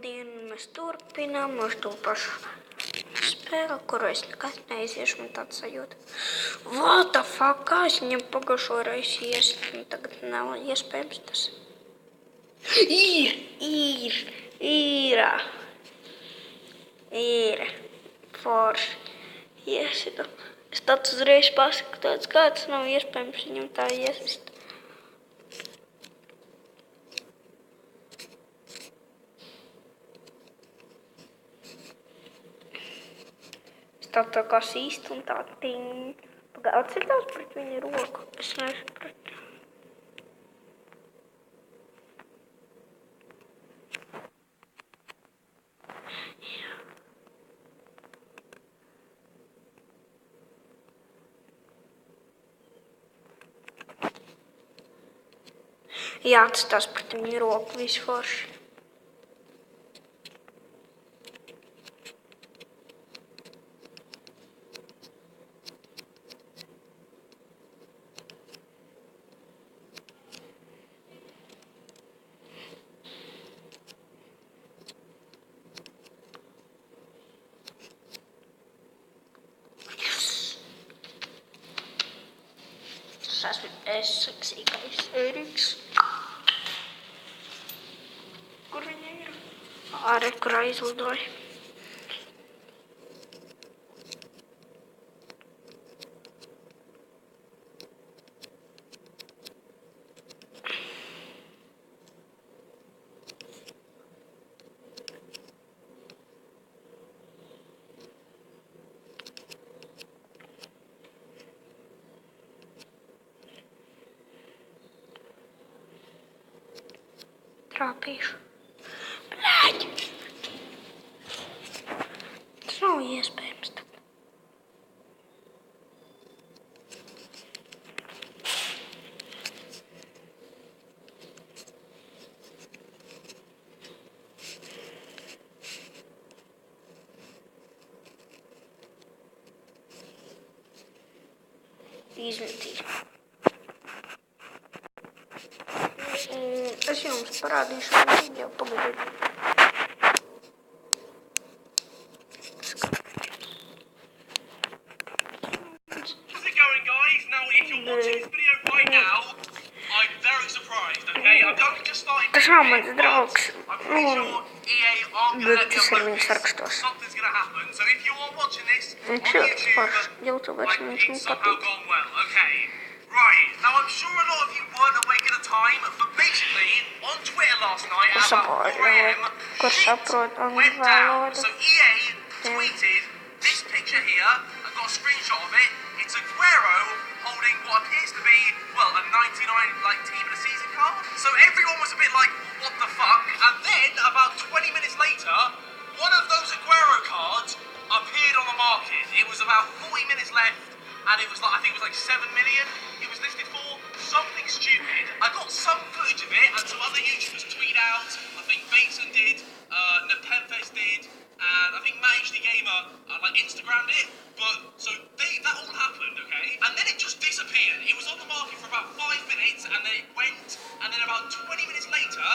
Labdien, mēs turpinām uz to pašu spēli, kuru es nekad neiziešu, man tāds sajūta. What the fuck, kā es viņam pagājušo reizi iest, un tagad nav iespējams tas. Ir, forši, iesitu. Es tāds uzreiz pasaku tāds, kāds nav iespējams viņam tā iesist. Tā kā sīst un tā tiņ. Pagā, atceļtās pret viņa roku. Es nesapratu. Jā, atcitās pret viņa roku, visu forši. Es seksīgais Eriks. Kur viņa ir? Āre, kur aizlidoja. Trāpīšu. Bļaļ! Tas nav iespējams tagad. Izmetīšu. Es jums parādīšu video, pagaidiet. How's it going, guys? Now, if you're watching this video right now, I'm very surprised, okay? I've only just started Tas nav mans draugs. I'm pretty sure EA aren't going to let me Tas ir upload viņas this. rakstos. Something's going to happen, so if you are watching this on Viņš ir YouTube, foršs YouTubers, like, viņš man it's somehow patīk. gone well, okay? Right, now I'm sure a lot of you weren't awake at the time, but basically, on Twitter last night at about 4 AM, shit went down. So EA tweeted this picture here, I've got a screenshot of it, it's Aguero holding what appears to be, well, a 99 like team in a season card. So everyone was a bit like, what the fuck? And then, about 20 minutes later, one of those Aguero cards appeared on the market. It was about 40 minutes left, and it was like, I think it was like 7 million. It was listed for something stupid. I got some footage of it, and some other YouTubers tweeted out. I think Bateson did, Nepenthes did, and I think Matt HD Gamer like Instagrammed it. But so that all happened, okay? And then it just disappeared. It was on the market for about 5 minutes, and then it went, and then about 20 minutes later,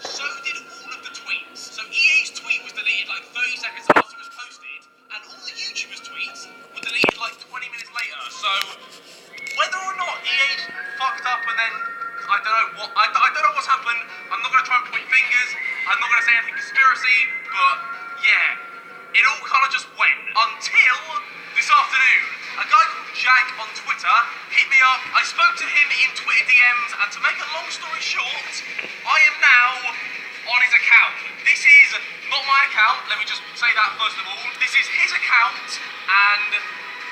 so did all of the tweets. So EA's tweet was deleted like 30 seconds after it was posted, and all the YouTubers' tweets were deleted like 20 minutes later. So whether or not EA's fucked up and then I don't know what's happened. I'm not gonna try and point fingers. I'm not gonna say anything conspiracy, but yeah, it all kind of just went until this afternoon. A guy called Jack on Twitter hit me up. I spoke to him in Twitter DMs, and to make a long story short, I am now on his account. This is not my account, let me just say that first of all. This is his account, and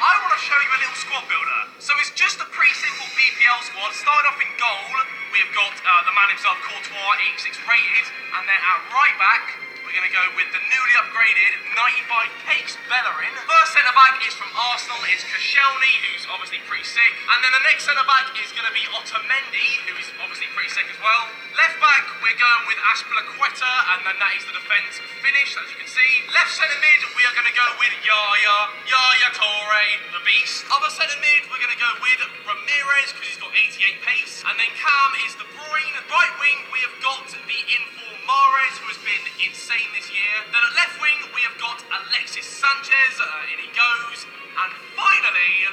I want to show you a little squad builder. So it's just a pretty simple BPL squad. Starting off in goal, we have got the man himself, Courtois, 86 rated, and then at right back, we're going to go with the newly upgraded 95 pace Bellerin. First centre-back is from Arsenal, it's Koscielny, who's obviously pretty sick. And then the next centre-back is going to be Otamendi, who is obviously pretty sick as well. Left-back, we're going with Aspilicueta, and then that is the defence finish, as you can see. Left centre-mid, we are going to go with Yaya Toure, the beast. Other centre-mid, we're going to go with Ramirez, because he's got 88 pace. And then Cam is De Bruyne. Right wing, we have got the inform Mahrez, who has been insane this Sanchez, in he goes, and finally,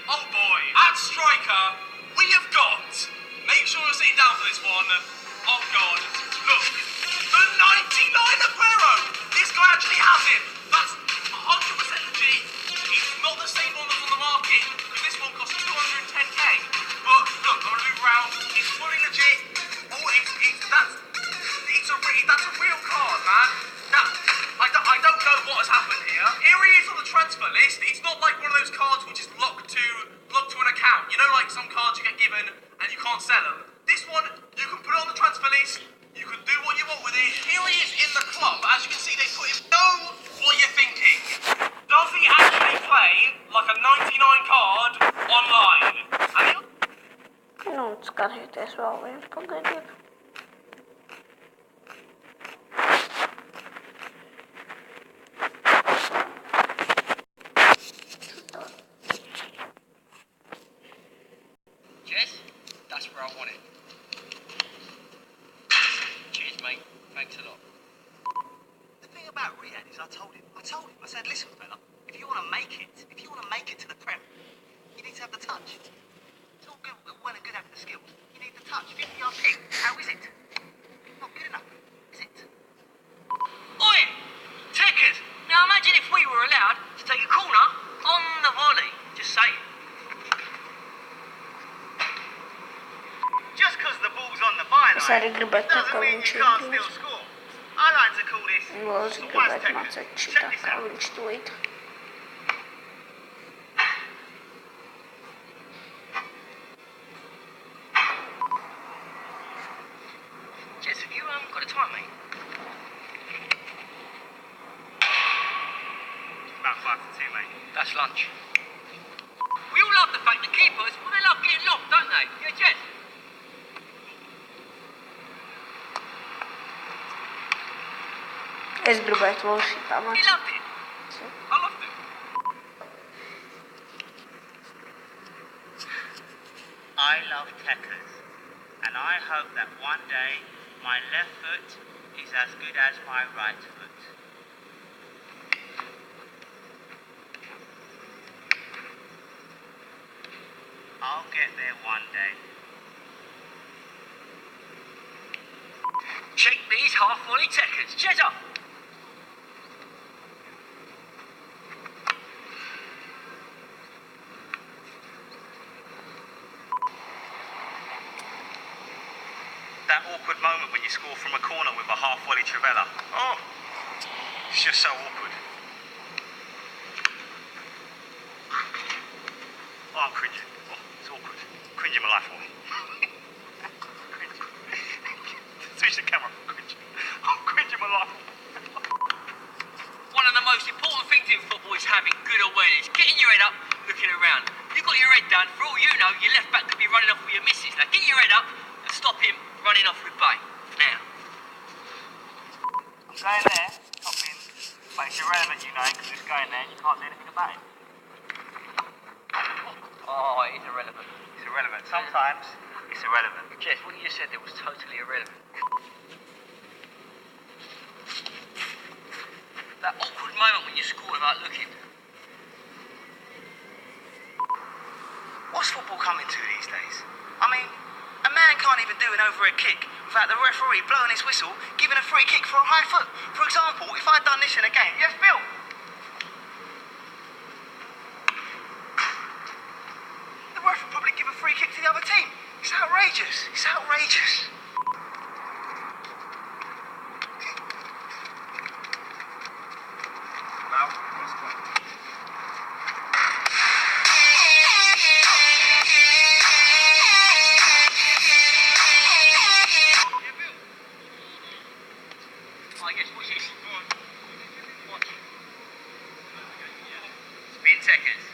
oh boy, at striker, we have got, make sure you're sitting down for this one, oh god, look, the 99 Aguero! This guy actually has it! That's 100% legit. It's not the same one that's on the market, because this one costs 210k. But look, I'm gonna move around, it's fully legit. Oh, that's a real card, man. I don't know what has happened here. Here he is on the transfer list. It's not like one of those cards which is locked to an account. You know, like some cards you get given and you can't sell them. This one, you can put it on the transfer list. You can do what you want with it. Here he is in the club. As you can see, they put him. Know what you're thinking. Does he actually play like a 99 card online? Ну, скажите слово, погоди. Yes, that's where I want it. Cheers, mate. Thanks a lot. The thing about Riyadh is I told him, I said, listen, fella, if you want to make it to the Prem, you need to have the touch. It's all good, well and good having the skills. You need the touch. 50-yard kick. How is it? Not good enough, is it? Oi! Tickers! Now imagine if we were allowed to take a corner on the volley. Just saying. Just because the ball's on the byline doesn't mean you can't still score. I like to call this the West Tickers. Check this out. Jess, have you got a time, mate? About 5 to 2, mate. That's lunch. We all love the fact that keepers, well, they love getting lobbed, don't they? Yeah, Jess? Es gribētu vēl šitā He mācīt. loved it. I loved it. I love Tekkers, and I hope that one day my left foot is as good as my right foot. I'll get there one day. Check these half-volley Tekkers. Cheddar! That awkward moment when you score from a corner with a half-volley trivella. Oh, it's just so awkward. Oh, I'm cringing. Oh, it's awkward. Cringing my life away. Cringing. Switch the camera. Cringing. I'm cringing my life away. One of the most important things in football is having good awareness. Getting your head up, looking around. You've got your head down. For all you know, your left back could be running off with your missus. Now get your head up and stop him running off with Bay. Now. I'm going there, top in, but it's irrelevant, you know, because it's going there and you can't do anything about it. Oh, it is irrelevant. It's irrelevant. Sometimes it's irrelevant. Jess, what you just said there was totally irrelevant. That awkward moment when you score without looking. What's football coming to these days? I mean, a man can't even do an overhead kick without the referee blowing his whistle, giving a free kick for a high foot. For example, if I'd done this in a game, yes, Bill? The ref would probably give a free kick to the other team. It's outrageous. It's outrageous. Spin seconds.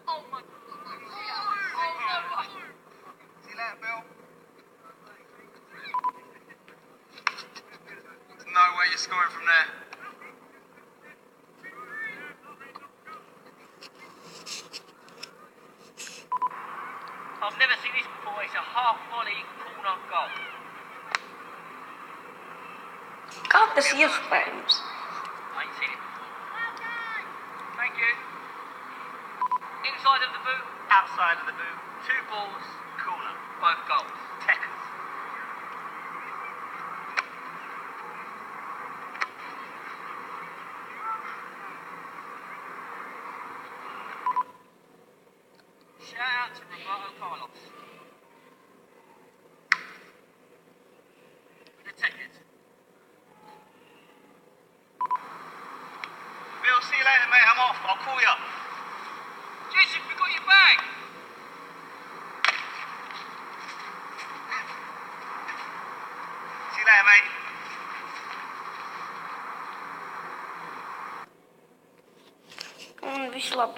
Oh my. See that, Bill? There's no way you're scoring from there. I've never seen this before. It's a half volley corner goal. Как ты съешь Файмс? I ain't seen it before. Thank you. Inside of the boot, outside of the boot. 2 balls, corner. Both goals. Tekkers. Shout out to Roberto Carlos. The Tekkers. Bill, see you later, mate. I'm off. I'll call you. Jason, we got your bag. See you later, mate. Он весела.